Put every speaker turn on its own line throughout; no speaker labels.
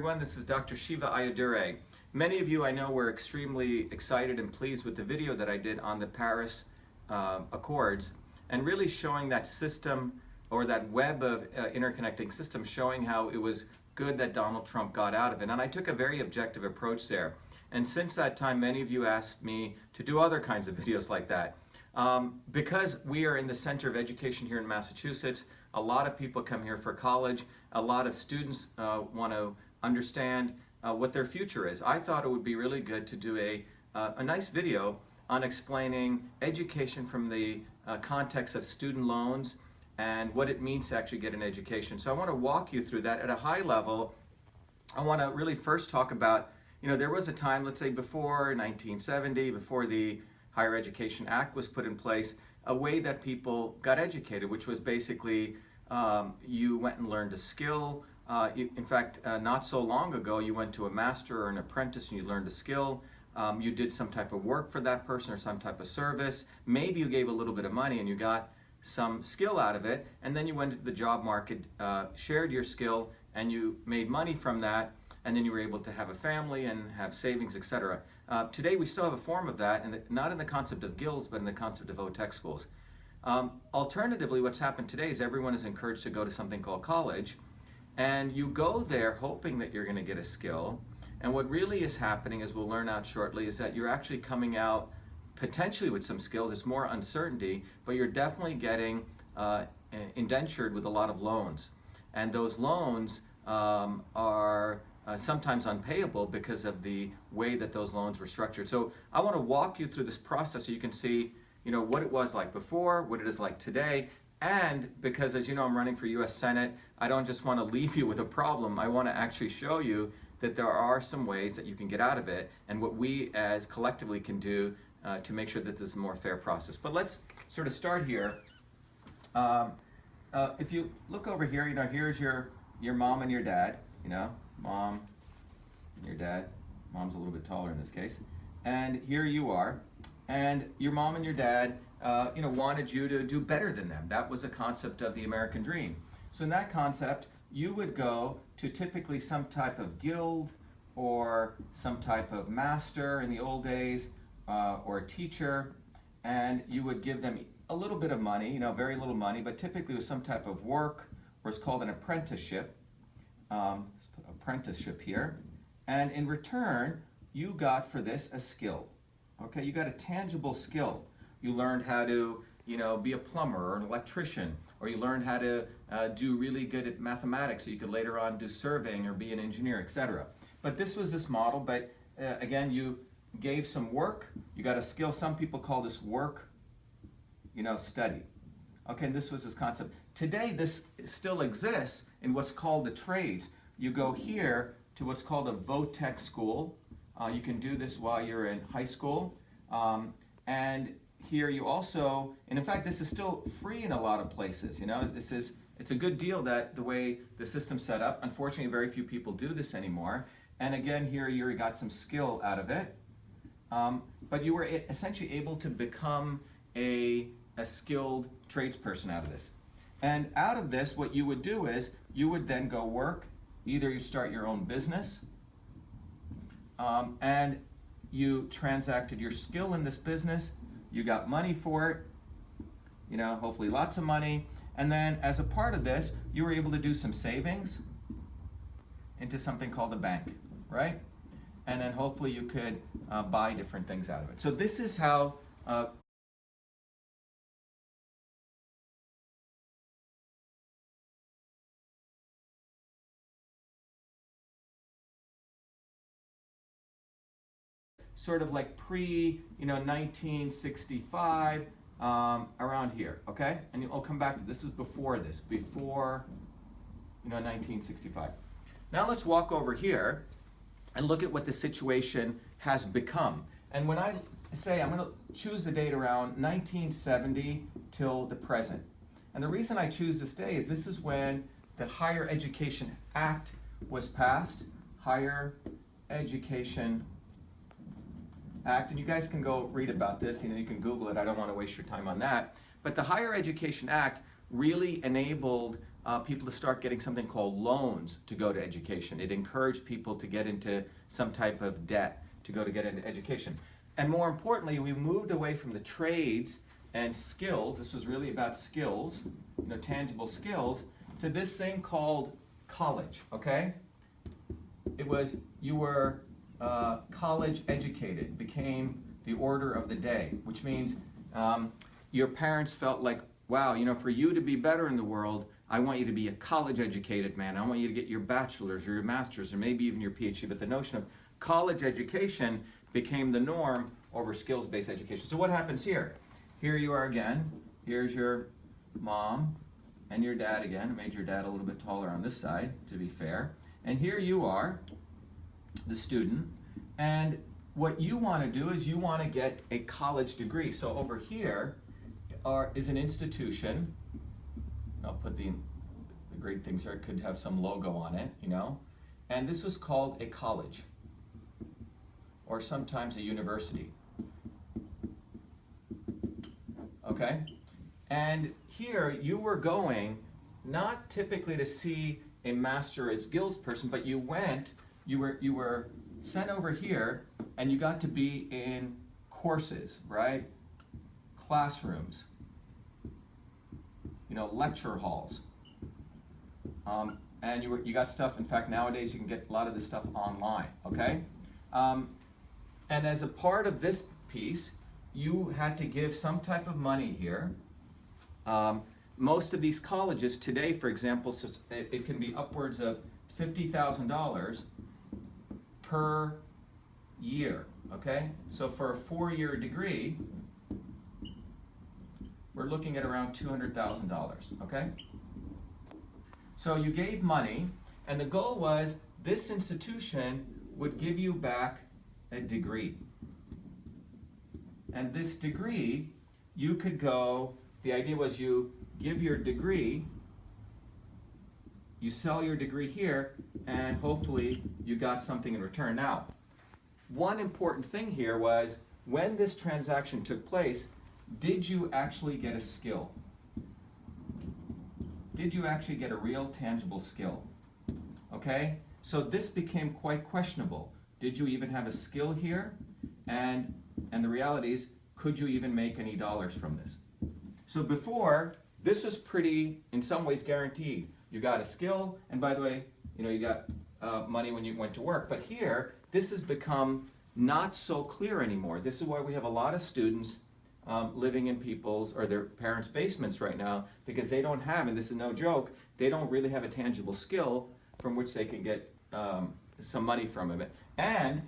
everyone. This is Dr. Shiva Ayyadurai. Many of you I know were extremely excited and pleased with the video that I did on the Paris Accords and really showing that system or that web of interconnecting systems, showing how it was good that Donald Trump got out of it. And I took a very objective approach there. And since that time, many of you asked me to do other kinds of videos like that. Because we are in the center of education here in Massachusetts, a lot of people come here for college. A lot of students want to understand what their future is. I thought it would be really good to do a nice video on explaining education from the context of student loans and what it means to actually get an education. So I want to walk you through that at a high level. I want to really first talk about, there was a time, let's say before 1970, before the Higher Education Act was put in place, a way that people got educated, which was basically you went and learned a skill. In fact, not so long ago, you went to a master or an apprentice and you learned a skill. You did some type of work for that person or some type of service. Maybe you gave a little bit of money and you got some skill out of it, and then you went into the job market, shared your skill, and you made money from that, and then you were able to have a family and have savings, etc. Today we still have a form of that, and not in the concept of guilds, but in the concept of tech schools. Alternatively, what's happened today is everyone is encouraged to go to something called college, and you go there hoping that you're going to get a skill, and what really is happening, as we'll learn out shortly, is that you're actually coming out potentially with some skills. It's more uncertainty, but you're definitely getting indentured with a lot of loans, and those loans are sometimes unpayable because of the way that those loans were structured. So I want to walk you through this process so you can see what it was like before, what it is like today, and because, as you know, I'm running for US Senate, I don't just want to leave you with a problem. I want to actually show you that there are some ways that you can get out of it and what we as collectively can do to make sure that this is a more fair process. But let's sort of start here. If you look over here, here's your mom and your dad, mom and your dad. Mom's a little bit taller in this case. And here you are. And your mom and your dad, wanted you to do better than them. That was a concept of the American dream. So in that concept, you would go to typically some type of guild or some type of master in the old days, or a teacher, and you would give them a little bit of money, very little money, but typically with some type of work, or it's called an apprenticeship. Apprenticeship here. And in return, you got for this a skill. Okay, you got a tangible skill. You learned how to, be a plumber or an electrician, or you learned how to do really good at mathematics so you could later on do surveying or be an engineer, etc. But this was this model, but again, you gave some work, you got a skill. Some people call this work, study. Okay, and this was this concept. Today, this still exists in what's called the trades. You go here to what's called a tech school. You can do this while you're in high school. And here you also, and in fact, this is still free in a lot of places. It's a good deal that the way the system's set up. Unfortunately, very few people do this anymore. And again, here you got some skill out of it. But you were essentially able to become a skilled tradesperson out of this. And out of this, what you would do is you would then go work. Either you start your own business, and you transacted your skill in this business, you got money for it, hopefully lots of money, and then as a part of this, you were able to do some savings into something called a bank, right? And then hopefully you could buy different things out of it. So this is how sort of like pre-1965, around here, okay? And I'll come back to this. Is before 1965. Now let's walk over here and look at what the situation has become. And when I say I'm going to choose the date around 1970 till the present. And the reason I choose this day is this is when the Higher Education Act was passed. Higher Education Act, and you guys can go read about this, you can Google it, I don't want to waste your time on that. But the Higher Education Act really enabled people to start getting something called loans to go to education. It encouraged people to get into some type of debt to get into education. And more importantly, we moved away from the trades and skills. This was really about skills, tangible skills, to this thing called college, okay? It was, you were college educated, became the order of the day, which means your parents felt like, wow, for you to be better in the world, I want you to be a college educated man. I want you to get your bachelor's or your master's or maybe even your PhD. But the notion of college education became the norm over skills-based education. So what happens here? Here you are again. Here's your mom and your dad again. I made your dad a little bit taller on this side, to be fair. And here you are, the student. And what you want to do is you want to get a college degree. So over here is an institution. I'll put the great things here. It could have some logo on it, And this was called a college, or sometimes a university. Okay? And here you were going not typically to see a master or skills person, but you were sent over here and you got to be in courses, right? Classrooms, lecture halls. And you got stuff, in fact, nowadays you can get a lot of this stuff online, okay? And as a part of this piece, you had to give some type of money here. Most of these colleges today, for example, it can be upwards of $50,000 per year, okay? So for a 4-year degree, we're looking at around $200,000, okay? So you gave money, and the goal was this institution would give you back a degree. And this degree, you could go, the idea was you give your degree, you sell your degree here, and hopefully you got something in return. Now, one important thing here was when this transaction took place, did you actually get a skill? Did you actually get a real tangible skill? Okay, so this became quite questionable. Did you even have a skill here? And the reality is, could you even make any dollars from this? So before, this was pretty, in some ways, guaranteed. You got a skill, and by the way, you got money when you went to work. But here, this has become not so clear anymore. This is why we have a lot of students living in people's or their parents' basements right now, because they don't have, and this is no joke, they don't really have a tangible skill from which they can get some money from it. And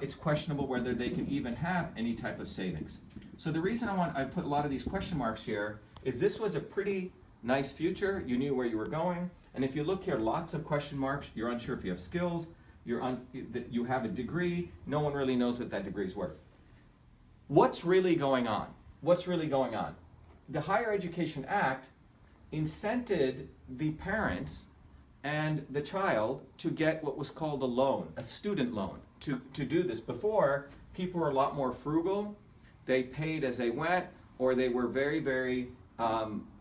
it's questionable whether they can even have any type of savings. So the reason I put a lot of these question marks here is this was a pretty nice future. You knew where you were going. And if you look here, lots of question marks. You're unsure if you have skills. You have a degree. No one really knows what that degree is worth. What's really going on? What's really going on? The Higher Education Act incented the parents and the child to get what was called a loan, a student loan, to do this. Before, people were a lot more frugal. They paid as they went, or they were very, very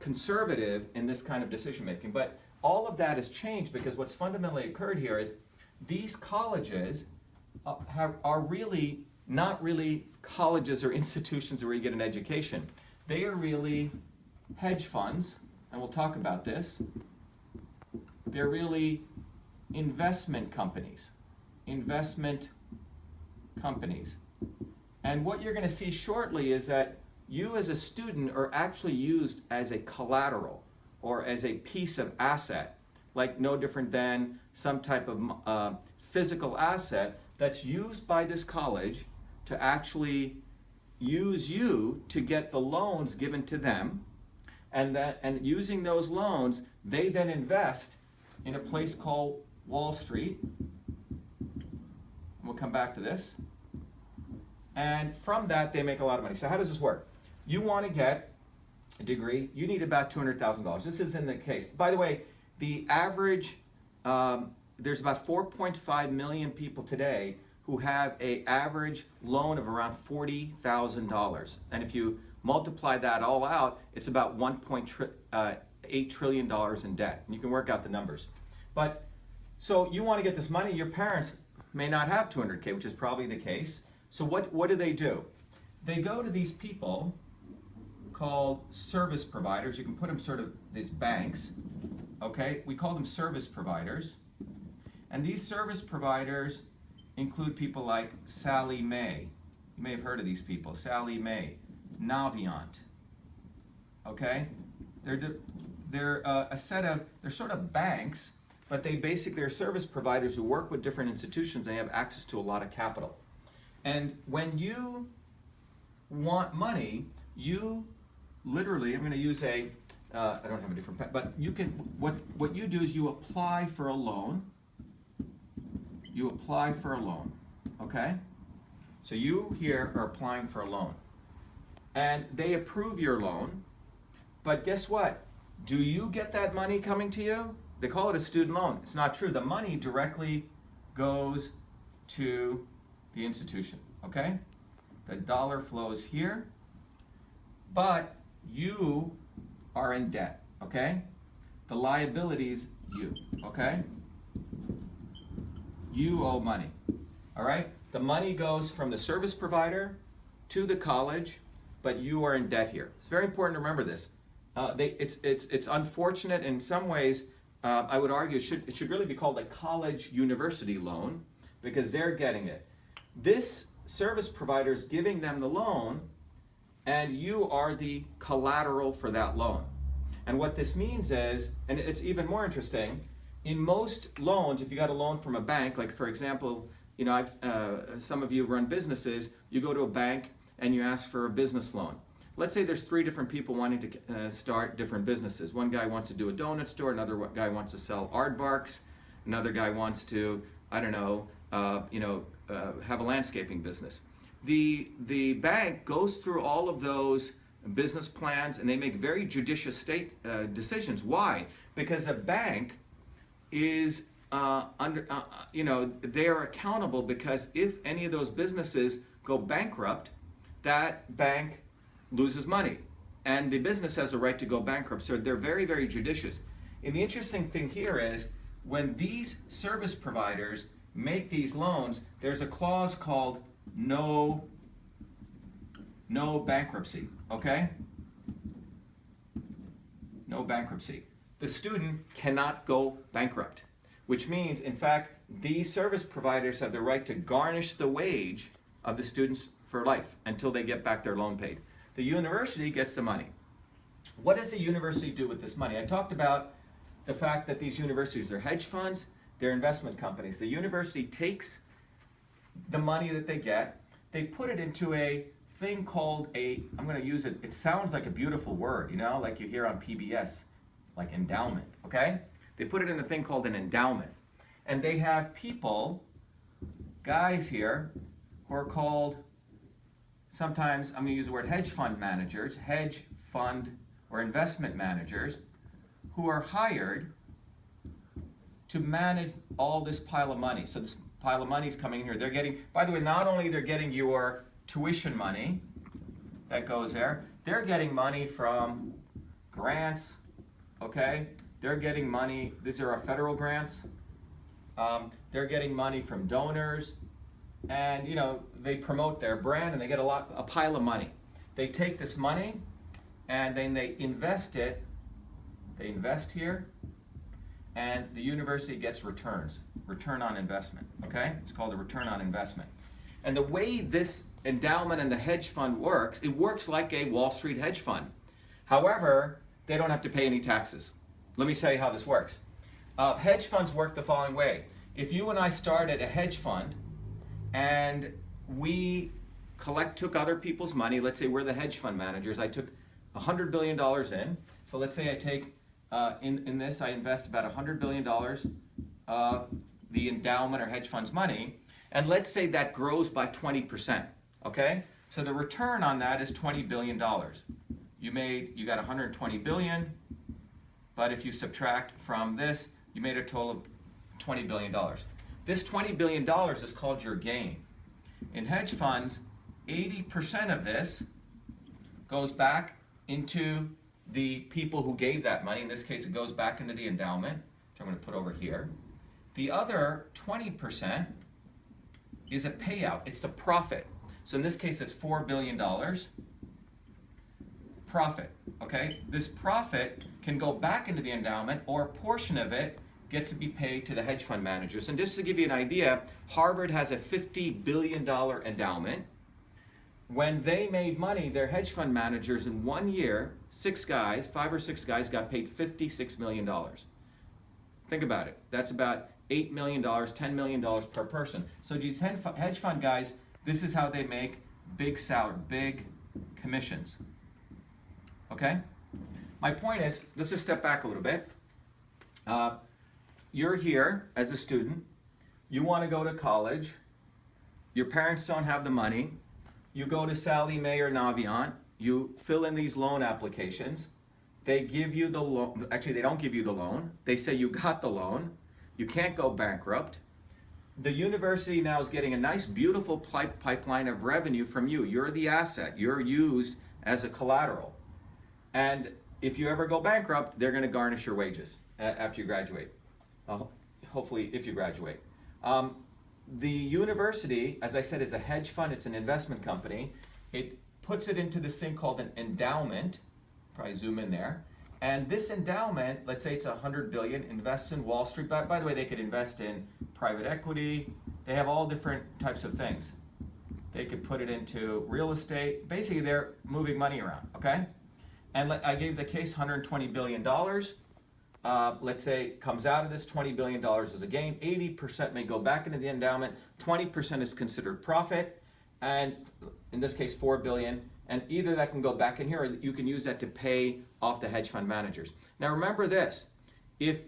conservative in this kind of decision making. But all of that has changed because what's fundamentally occurred here is these colleges are really not really colleges or institutions where you get an education. They are really hedge funds, and we'll talk about this. They're really investment companies. And what you're going to see shortly is that you as a student are actually used as a collateral or as a piece of asset, like no different than some type of physical asset that's used by this college to actually use you to get the loans given to them, and using those loans, they then invest in a place called Wall Street. We'll come back to this. And from that, they make a lot of money. So how does this work? You want to get a degree. You need about $200,000. This is in the case. By the way, the average, there's about 4.5 million people today who have an average loan of around $40,000. And if you multiply that all out, it's about $1.8 $8 trillion in debt. And you can work out the numbers. But so you want to get this money, your parents may not have 200K, which is probably the case. So what do? They go to these people called service providers. You can put them sort of these banks, okay? We call them service providers. And these service providers include people like Sally Mae. You may have heard of these people. Sally Mae, Navient, okay? They're sort of banks, but they basically are service providers who work with different institutions and they have access to a lot of capital. And when you want money, you literally, I'm going to use I don't have a different pen, but you can, what you do is you apply for a loan. You apply for a loan, okay? So you here are applying for a loan. And they approve your loan, but guess what? Do you get that money coming to you? They call it a student loan. It's not true. The money directly goes to the institution, okay? The dollar flows here, but you are in debt, okay? The liabilities, you, okay? You owe money, all right? The money goes from the service provider to the college, but you are in debt here. It's very important to remember this. It's unfortunate in some ways. I would argue it should really be called a college university loan because they're getting it. This service provider is giving them the loan, and you are the collateral for that loan. And what this means is, and it's even more interesting, in most loans, if you got a loan from a bank, like for example, you know, some of you run businesses, you go to a bank and you ask for a business loan. Let's say there's 3 different people wanting to start different businesses. One guy wants to do a donut store, another guy wants to sell aardvarks, another guy wants to, I don't know, have a landscaping business. The bank goes through all of those business plans and they make very judicious decisions. Why? Because a bank is they are accountable because if any of those businesses go bankrupt, that bank loses money and the business has a right to go bankrupt. So they're very, very judicious. And the interesting thing here is when these service providers make these loans, there's a clause called no bankruptcy, okay? No bankruptcy. The student cannot go bankrupt, which means, in fact, these service providers have the right to garnish the wage of the students for life until they get back their loan paid. The university gets the money. What does the university do with this money? I talked about the fact that these universities are hedge funds, they're investment companies. The university takes the money that they get, they put it into a thing called I'm going to use it, it sounds like a beautiful word, you know, like you hear on PBS, like endowment, okay? They put it in a thing called an endowment. And they have people, guys here, who are called, sometimes I'm going to use the word hedge fund managers, hedge fund or investment managers, who are hired to manage all this pile of money. So this pile of money is coming in here. They're getting, by the way, not only they're getting your tuition money that goes there, they're getting money from grants, okay? They're getting money, these are our federal grants. They're getting money from donors, and you know, they promote their brand and they get a pile of money. They take this money and then they invest it, they invest here, and the university gets returns, return on investment, okay? It's called a return on investment. And the way this endowment and the hedge fund works, it works like a Wall Street hedge fund. However, they don't have to pay any taxes. Let me tell you how this works. Hedge funds work the following way. If you and I started a hedge fund and we took other people's money, let's say we're the hedge fund managers, I took $100 billion in. So let's say I take, in this, I invest about $100 billion of the endowment or hedge fund's money, and let's say that grows by 20%, okay? So the return on that is $20 billion. You got 120 billion, but if you subtract from this, you made a total of $20 billion. This $20 billion is called your gain. In hedge funds, 80% of this goes back into the people who gave that money. In this case, it goes back into the endowment, which I'm going to put over here. The other 20% is a payout. It's the profit. So in this case, it's $4 billion profit, okay? This profit can go back into the endowment, or a portion of it gets to be paid to the hedge fund managers. And just to give you an idea, Harvard has a $50 billion endowment. When they made money, their hedge fund managers in 1 year, 5 or 6 guys got paid $56 million. Think about it. That's about $8 million, $10 million per person. So these hedge fund guys, this is how they make big salary, big commissions. Okay? My point is, let's just step back a little bit. You're here as a student. You want to go to college. Your parents don't have the money. You go to Sallie Mae or Navient. You fill in these loan applications. They give you the loan. Actually, they don't give you the loan. They say you got the loan. You can't go bankrupt. The university now is getting a nice, beautiful pipeline of revenue from you. You're the asset. You're used as a collateral. And if you ever go bankrupt, they're going to garnish your wages after you graduate. Hopefully, if you graduate. The university, as I said, is a hedge fund. It's an investment company. It puts it into this thing called an endowment. Probably zoom in there. And this endowment, let's say it's $100 billion, invests in Wall Street. By the way, they could invest in private equity. They have all different types of things. They could put it into real estate. Basically, they're moving money around, okay? And I gave the case $120 billion. Let's say comes out of this $20 billion as a gain. 80% may go back into the endowment. 20% is considered profit. And in this case, $4 billion. And either that can go back in here, or you can use that to pay off the hedge fund managers. Now remember this, if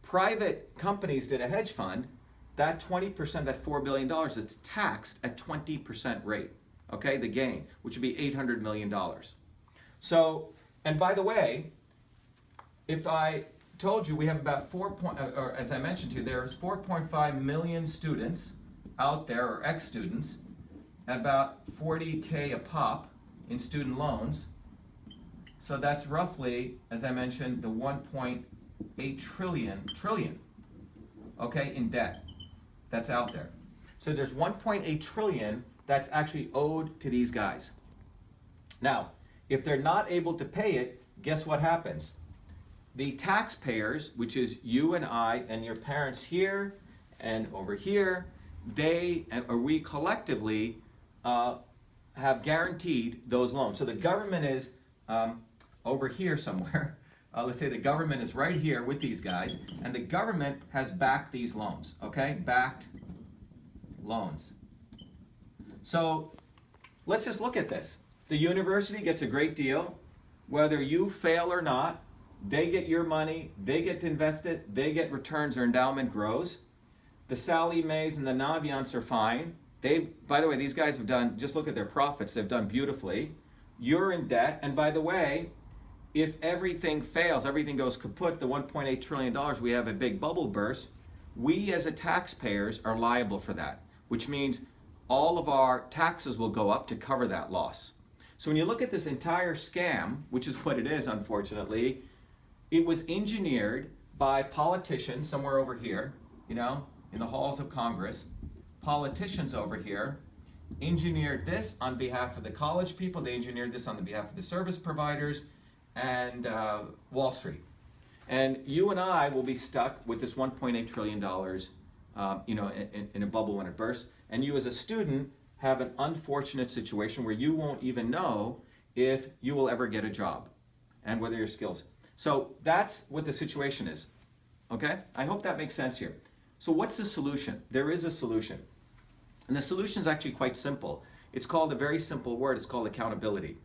private companies did a hedge fund, that 20%, that $4 billion is taxed at 20% rate, okay, the gain, which would be $800 million. So, and by the way, if I told you we have about or as I mentioned to you, there's 4.5 million students out there, or ex-students, about 40K a pop in student loans. So that's roughly, as I mentioned, the 1.8 trillion, okay, in debt that's out there. So there's 1.8 trillion that's actually owed to these guys. Now, if they're not able to pay it, guess what happens? The taxpayers, which is you and I and your parents here and over here, we collectively have guaranteed those loans. So the government is over here somewhere. Let's say the government is right here with these guys, and the government has backed these loans, okay? Backed loans. So let's just look at this. The university gets a great deal. Whether you fail or not, they get your money, they get to invest it, they get returns, their endowment grows. The Sallie Mae's and the Navients are fine. By the way, these guys have done, just look at their profits, they've done beautifully. You're in debt, and by the way, if everything fails, everything goes kaput, the $1.8 trillion, we have a big bubble burst, we as a taxpayers are liable for that, which means all of our taxes will go up to cover that loss. So when you look at this entire scam, which is what it is, unfortunately, it was engineered by politicians somewhere over here, you know, in the halls of Congress. Politicians over here engineered this on behalf of the college people. They engineered this on behalf of the service providers and Wall Street. And you and I will be stuck with this $1.8 trillion, you know, in a bubble when it bursts. And you as a student have an unfortunate situation where you won't even know if you will ever get a job and whether your skills. So that's what the situation is, okay? I hope that makes sense here. So what's the solution? There is a solution. And the solution is actually quite simple. It's called a very simple word. It's called accountability.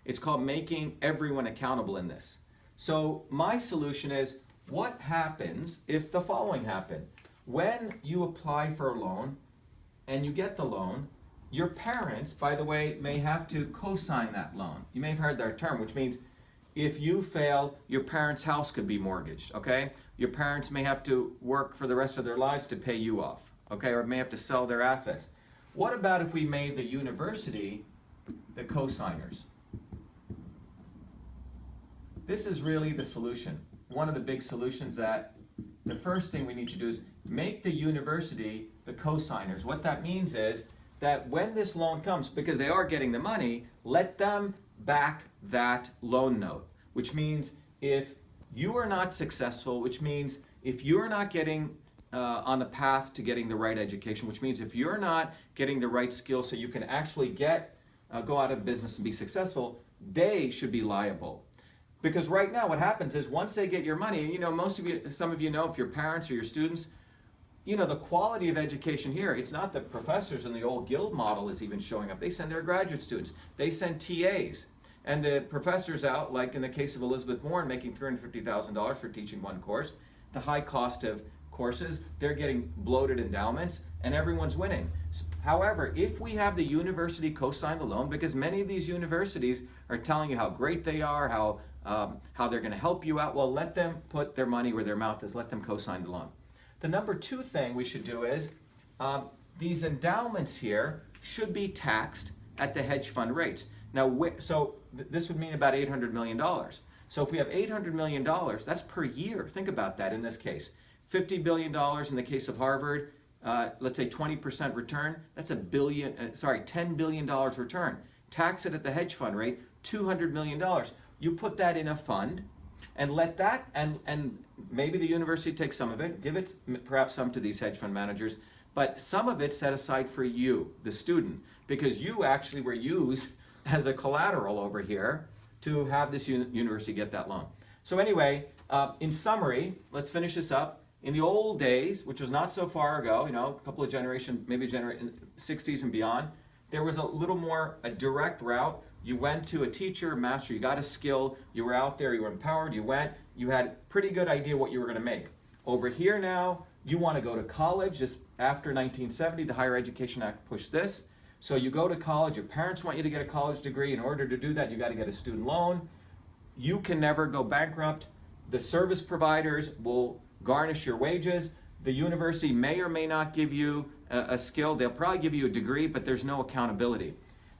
It's called making everyone accountable in this. So my solution is, what happens if the following happened? When you apply for a loan and you get the loan, your parents, by the way, may have to co-sign that loan. You may have heard that term, which means if you fail, your parents' house could be mortgaged, okay? Your parents may have to work for the rest of their lives to pay you off, okay? Or may have to sell their assets. What about if we made the university the co-signers? this is really the solution. One of the big solutions that the first thing we need to do is make the university the co-signers. What that means is that when this loan comes, because they are getting the money, let them back that loan note, which means if you are not successful, which means if you're not getting on the path to getting the right education, which means if you're not getting the right skills so you can actually go out of business and be successful, they should be liable. Because right now what happens is once they get your money, you know, most of you, some of you know, if your parents or your students, you know, the quality of education here, it's not the professors in the old guild model is even showing up. They send their graduate students. They send TAs. And the professors out, like in the case of Elizabeth Warren, making $350,000 for teaching one course, the high cost of courses, they're getting bloated endowments, and everyone's winning. However, if we have the university co-sign the loan, because many of these universities are telling you how great they are, how they're going to help you out, well, let them put their money where their mouth is. Let them co-sign the loan. The number two thing we should do is these endowments here should be taxed at the hedge fund rates. Now, this would mean about $800 million. So if we have $800 million, that's per year. Think about that in this case. $50 billion in the case of Harvard, let's say 20% return, that's $10 billion return. Tax it at the hedge fund rate, $200 million. You put that in a fund and let that, and maybe the university takes some of it, give it perhaps some to these hedge fund managers, but some of it set aside for you, the student, because you actually were used as a collateral over here to have this university get that loan. So anyway, in summary, let's finish this up. In the old days, which was not so far ago, you know, a couple of generations, maybe 60s and beyond, there was a little more a direct route. You went to a teacher, master, you got a skill, you were out there, you were empowered, you had pretty good idea what you were going to make. Over here now, you want to go to college. Just after 1970, the Higher Education Act pushed this. So you go to college, your parents want you to get a college degree. In order to do that, you got to get a student loan. You can never go bankrupt. The service providers will garnish your wages. The university may or may not give you a skill. They'll probably give you a degree, but there's no accountability.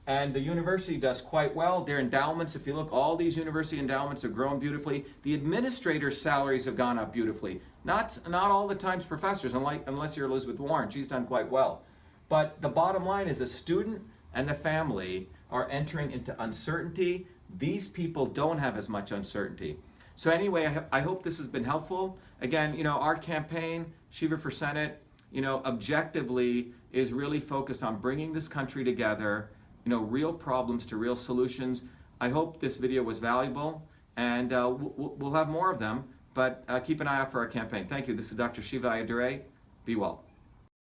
And the university does quite well. Their endowments, if you look, all these university endowments have grown beautifully. The administrators' salaries have gone up beautifully. Not all the times professors, unless you're Elizabeth Warren. She's done quite well. But the bottom line is a student and the family are entering into uncertainty. These people don't have as much uncertainty. So anyway, I hope this has been helpful. Again, you know, our campaign, Shiva for Senate, you know, objectively is really focused on bringing this country together, you know, real problems to real solutions. I hope this video was valuable, and we'll have more of them, but keep an eye out for our campaign. Thank you. This is Dr. Shiva Ayyadurai. Be well.